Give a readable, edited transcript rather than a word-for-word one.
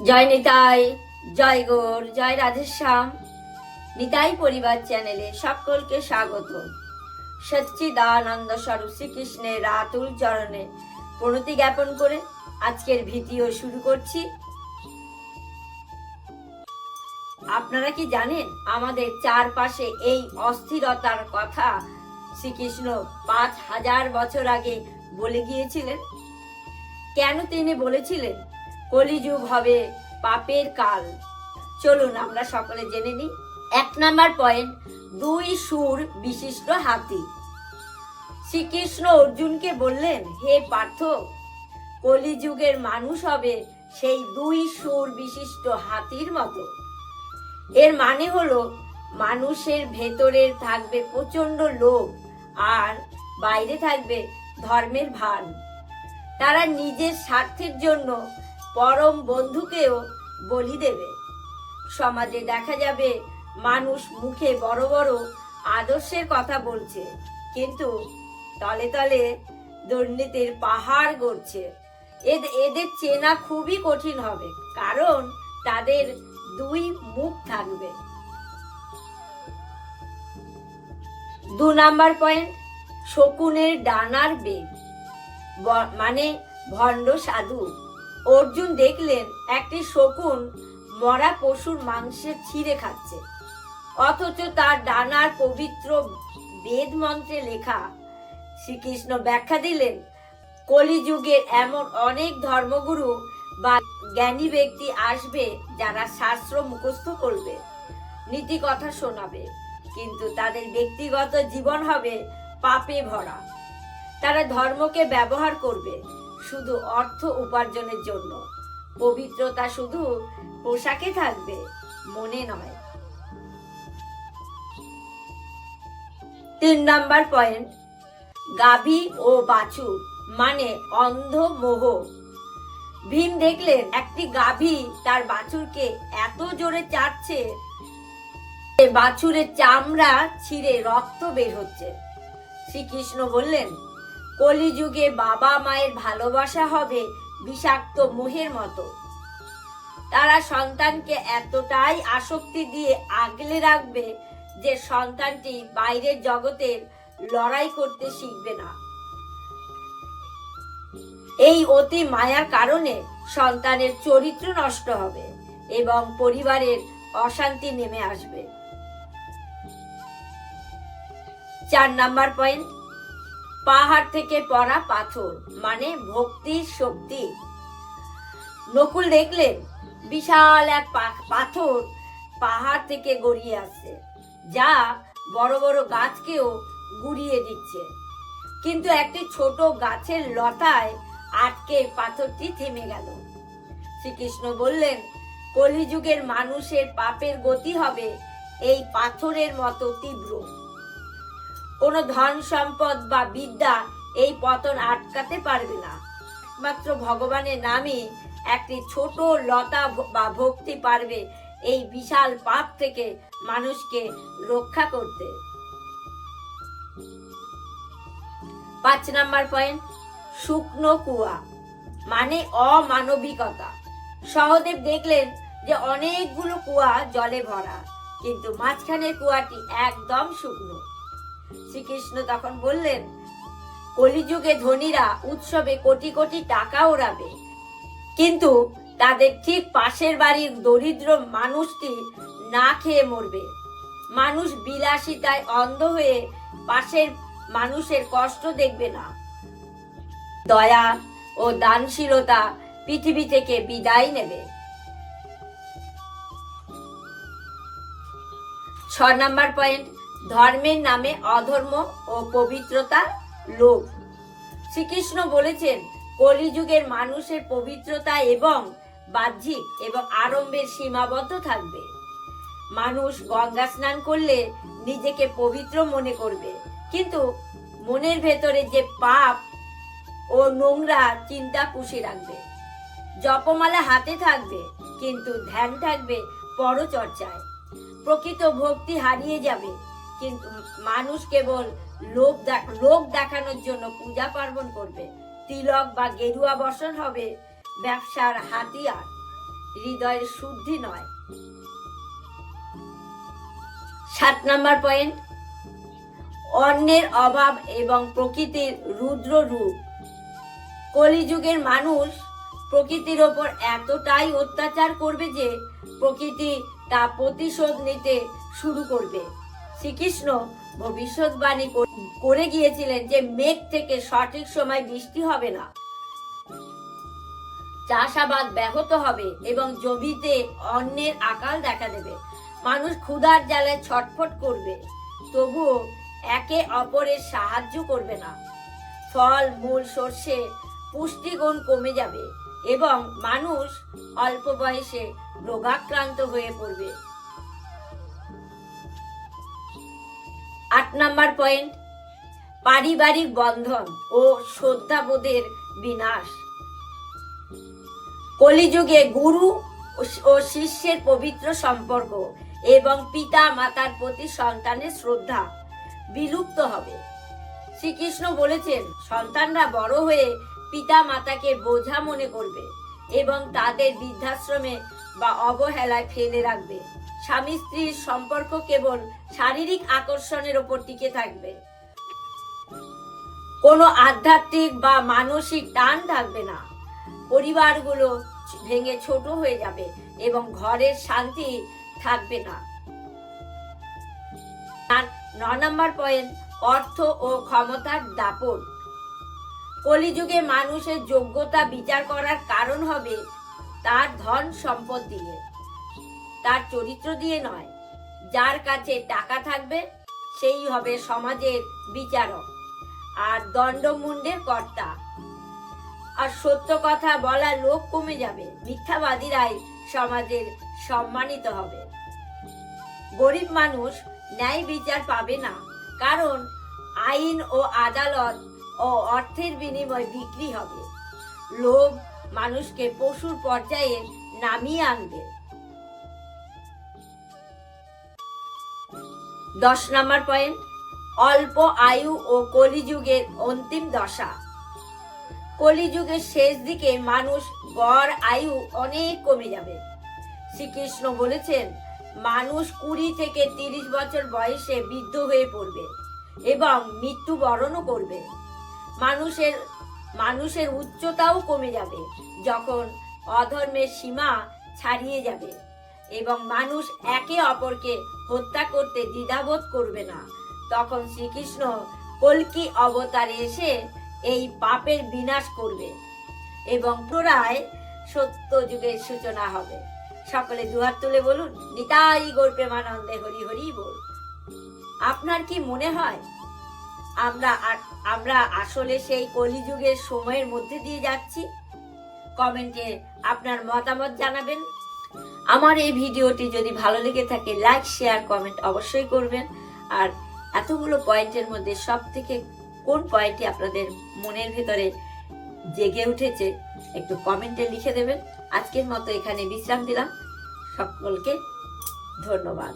জয় নিতাই, জয় গৌর, জয় রাধেশ্যাম। নিতাই পরিবার চ্যানেলে সকলকে স্বাগত। সচ্চিদানন্দ স্বরূপ শ্রীকৃষ্ণের রাতুল চরণে প্রণতি জ্ঞাপন করে আজকের ভিডিও শুরু করছি। আপনারা কি জানেন আমাদের চারপাশে এই অস্থিরতার কথা শ্রীকৃষ্ণ 5000 বছর আগে বলে গিয়েছিলেন? কেন তিনি বলেছিলেন কলিযুগ হবে পাপের কাল? চলুন আমরা সকলে জেনে নিই। 1 নাম্বার পয়েন্ট, 2 সুর বিশিষ্ট হাতি। শ্রীকৃষ্ণ অর্জুনকে বললেন, হে পার্থ, কলিযুগের মানুষ হবে সেই 2 সুর বিশিষ্ট হাতির মতো। এর মানে হলো মানুষের ভেতরে থাকবে প্রচন্ড লোভ আর বাইরে থাকবে ধর্মের ভান। তারা নিজের স্বার্থের জন্য পরম বন্ধুকেও বলি দেবে। সমাজে দেখা যাবে মানুষ মুখে বড় বড় আদর্শের কথা বলছে, কিন্তু তলে তলে দুর্নীতির পাহাড় গড়ছে। এদের চেনা খুবই কঠিন হবে, কারণ তাদের 2 মুখ থাকবে। 2 নাম্বার পয়েন্ট, শকুনের ডানার বেগ, মানে ভণ্ড সাধু। অর্জুন দেখলেন একটি শকুন মরা পশুর মাংসের ছিঁড়ে খাচ্ছে, অথচ তার ডানার পবিত্র বেদ মন্ত্রে লেখা। শ্রীকৃষ্ণ ব্যাখ্যা দিলেন, কলিযুগে এমন অনেক ধর্মগুরু বা জ্ঞানী ব্যক্তি আসবে যারা শাস্ত্র মুখস্থ করবে, নীতি কথা শোনাবে, কিন্তু তাদের ব্যক্তিগত জীবন হবে পাপে ভরা। তারা ধর্মকে ব্যবহার করবে শুধু অর্থ উপার্জনের জন্য। পবিত্রতা শুধু পোশাকে থাকবে, মনে নয়। 3 নাম্বার পয়েন্ট, গাভী ও বাছুর, মানে অন্ধ মোহ। ভীম দেখলেন একটি গাভী তার বাছুরকে এত জোরে চাটছে, বাছুরের চামড়া ছিঁড়ে রক্ত বের হচ্ছে। শ্রীকৃষ্ণ বললেন, কলিযুগে বাবা মায়ের ভালোবাসা হবে বিষাক্ত মোহের মতো। তারা সন্তানকে এতটাই আসক্তি দিয়ে আগলে রাখবে যে সন্তানটি বাইরের জগতের লড়াই করতে শিখবে না। এই অতি মায়ার কারণে সন্তানের চরিত্র নষ্ট হবে এবং পরিবারের অশান্তি নেমে আসবে। 4 নাম্বার পয়েন্ট, পাহাড় থেকে পড়া পাথর, মানে ভক্তির শক্তি। নকুল দেখলেন বিশাল এক পাথর পাহাড় থেকে গড়িয়ে আসছে, যা বড় বড় গাছকেও গুড়িয়ে দিচ্ছে, কিন্তু একটি ছোট গাছের লতায় আটকে পাথরটি থেমে গেল। শ্রীকৃষ্ণ বললেন, কলিযুগের মানুষের পাপের গতি হবে এই পাথরের মতো তীব্র। কোন ধন সম্পদ বা বিদ্যা এই পতন আটকাতে পারবে না। একমাত্র ভগবানের নামে একটি ছোট লতা বা ভক্তি পারবে এই বিশাল পাপ থেকে মানুষকে রক্ষা করতে। 5 নাম্বার পয়েন্ট, শুকনো কুয়া, মানে অমানবিকতা। সহদেব দেখলেন যে অনেকগুলো কুয়া জলে ভরা, কিন্তু মাঝখানের কুয়াটি একদম শুকনো। শ্রীকৃষ্ণ তখন বললেন, কলিযুগে ধনীরা উৎসবে কোটি কোটি টাকা ওড়াবে, কিন্তু তাদের ঠিক পাশের বাড়ির দরিদ্র মানুষটি না খেয়ে মরবে। মানুষ বিলাসিতায় অন্ধ হয়ে পাশের মানুষের কষ্ট দেখবে না। দয়া ও দানশীলতা পৃথিবী থেকে বিদায় নেবে। 6 নাম্বার পয়েন্ট, ধর্মের নামে অধর্ম ও পবিত্রতা লোভ। শ্রীকৃষ্ণ বলেছেন, কলিযুগের মানুষের পবিত্রতা এবং বাহ্যিক এবং আড়ম্বরের সীমাবদ্ধ থাকবে। মানুষ গঙ্গা স্নান করলে নিজেকে পবিত্র মনে করবে, কিন্তু মনের ভেতরে যে পাপ ও নোংরা চিন্তা পুষে রাখবে। জপমালা হাতে থাকবে, কিন্তু ধ্যান থাকবে পরচর্চায়। প্রকৃত ভক্তি হারিয়ে যাবে, কিন্তু মানুষ কেবল লোক দেখানোর জন্য পূজা পার্বণ করবে। তিলক বা গেরুয়া বসন হবে ব্যবসার হাতিয়ার। হৃদয়ের শুদ্ধি নয়। 7 নম্বর পয়েন্ট, অন্যের অভাব এবং প্রকৃতির রুদ্র রূপ। কলিযুগের মানুষ প্রকৃতির ওপর এতটাই অত্যাচার করবে যে প্রকৃতি তা প্রতিশোধ নিতে শুরু করবে। শ্রীকৃষ্ণ ভবিষ্যৎবাণী করে গিয়েছিলেন যে মেঘ থেকে সঠিক সময় বৃষ্টি হবে না, চাষাবাদ ব্যাহত হবে এবং জমিতে অন্যের আকাল দেখা দেবে। মানুষ ক্ষুধার জ্বালায় ছটফট করবে, তবুও একে অপরের সাহায্য করবে না। ফল মূল শস্যে পুষ্টিগুণ কমে যাবে এবং মানুষ অল্প বয়সে রোগাক্রান্ত হয়ে পড়বে। 8 নম্বর পয়েন্ট, পারিবারিক বন্ধন ও শ্রদ্ধাবোধের বিনাশ। কলিযুগে গুরু ও শিষ্যের পবিত্র সম্পর্ক এবং পিতা মাতার প্রতি সন্তানের শ্রদ্ধা বিলুপ্ত হবে। শ্রীকৃষ্ণ বলেছেন, সন্তানরা বড় হয়ে পিতা মাতাকে বোঝা মনে করবে এবং তাদের বৃদ্ধাশ্রমে বা অবহেলায় ফেলে রাখবে। স্বামী স্ত্রীর সম্পর্ক কেবল শারীরিক আকর্ষণের উপর টিকে থাকবে, কোনো আধ্যাত্মিক বা মানসিক টান থাকবে না। পরিবারগুলো ভেঙে ছোট হয়ে যাবে এবং ঘরের শান্তি থাকবে না। 9 নম্বর পয়েন্ট, অর্থ ও ক্ষমতার দাপট। কলিযুগে মানুষের যোগ্যতা বিচার করার কারণ হবে তার ধন সম্পদ দিয়ে, তার চরিত্র দিয়ে নয়। যার কাছে টাকা থাকবে সেই হবে সমাজের বিচারক আর দণ্ডমুণ্ডের কর্তা। আর সত্য কথা বলার লোক কমে যাবে, মিথ্যাবাদীরাই সমাজের সম্মানিত হবে। গরিব মানুষ ন্যায় বিচার পাবে না, কারণ আইন ও আদালত ও অর্থের বিনিময়ে বিক্রি হবে। লোভ মানুষকে পশুর পর্যায়ে নামিয়ে আনবে। 10 নম্বর পয়েন্ট, অল্প আয়ু ও কলিযুগের অন্তিম দশা। কলিযুগের শেষ দিকে মানুষ গড় আয়ু অনেক কমে যাবে। শ্রীকৃষ্ণ বলেছেন, মানুষ 20 থেকে 30 বছর বয়সে বৃদ্ধ হয়ে পড়বে এবং মৃত্যুবরণও করবে। মানুষের উচ্চতাও কমে যাবে যখন অধর্মের সীমা ছাড়িয়ে যাবে এবং মানুষ একে অপরকে হত্যা করতে দ্বিধাবোধ করবে না। তখন শ্রীকৃষ্ণ কল্কি অবতারে এসে এই পাপের বিনাশ করবে এবং পুনরায় সত্য যুগের সূচনা হবে। সকলে দুহাত তুলে বলুন, নিতাই গৌর প্রেমানন্দে হরি হরি বল। আপনার কি মনে হয় আমরা আসলে সেই কলিযুগের সময়ের মধ্যে দিয়ে যাচ্ছি? কমেন্টে আপনার মতামত জানাবেন। আমার এই ভিডিওটি যদি ভালো লেগে থাকে, লাইক শেয়ার কমেন্ট অবশ্যই করবেন। আর এতগুলো পয়েন্টের মধ্যে সব থেকে কোন পয়েন্টটি আপনাদের মনের ভেতরে জেগে উঠেছে একটু কমেন্টে লিখে দেবেন। আজকের মতো এখানে বিশ্রাম দিলাম। সকলকে ধন্যবাদ।